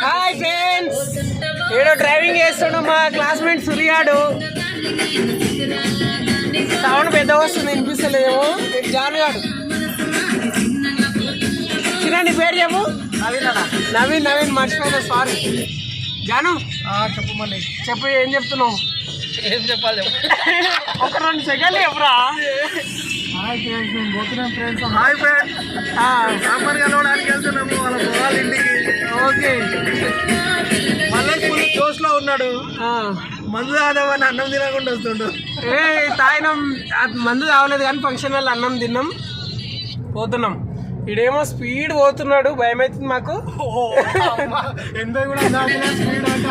Hi friends, ఏడో driving చేస్తున్నాడు మా క్లాస్మేట్ సూర్యాడు. సౌండ్ పెద్ద వస్తుంది, వినిపిస్తలేదేమో. జానుగాడు చిన్న, నీ పేరు చెప్పు. నవీన్. నవీన్ మర్చిపోయినా, సారీ. జాను చెప్పు, మళ్ళీ చెప్పు, ఏం చెప్తున్నావు? ఏం చెప్పాలి? ఒక 2 సెకండ్లు చెప్పురా. హాయ్ ఫ్రెండ్స్, మేము పోతున్నాం ఫ్రెండ్స్. హాయ్ ఫ్రెండ్స్, సాంబార్ కలవడానికి వెళ్తున్నాము వాళ్ళ పొలాల ఇంటికి. ఓకే, మళ్ళీ ఫుల్ జోష్లో ఉన్నాడు. మందు తాగదామని అన్నం తినకుండా వస్తుండు. తాగినాం, మందు తాగలేదు కానీ ఫంక్షన్ వల్ల అన్నం తిన్నాం, పోతున్నాం. ఇడేమో స్పీడ్ పోతున్నాడు, భయం అవుతుంది మాకు. ఎంత కూడా స్పీడ్ అంట.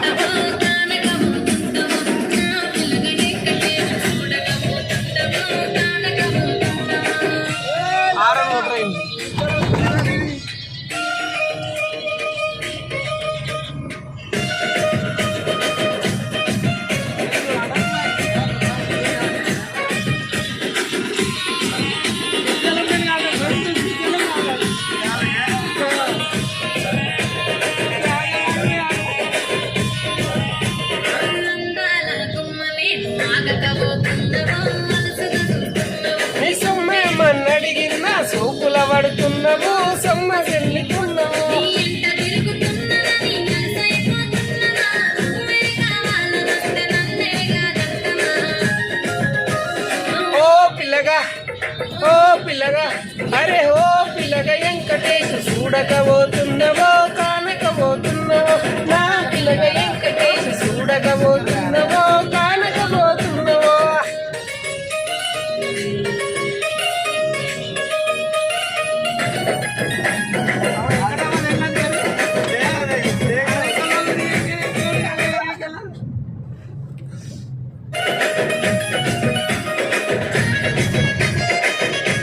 అడిగినా సోకుల పడుతున్నావు, సొమ్మ చెల్లికున్నావు. ఓ పిల్లగా, ఓ పిల్లగా, అరే ఓ పిల్లగా వెంకటేశ్ చూడకవో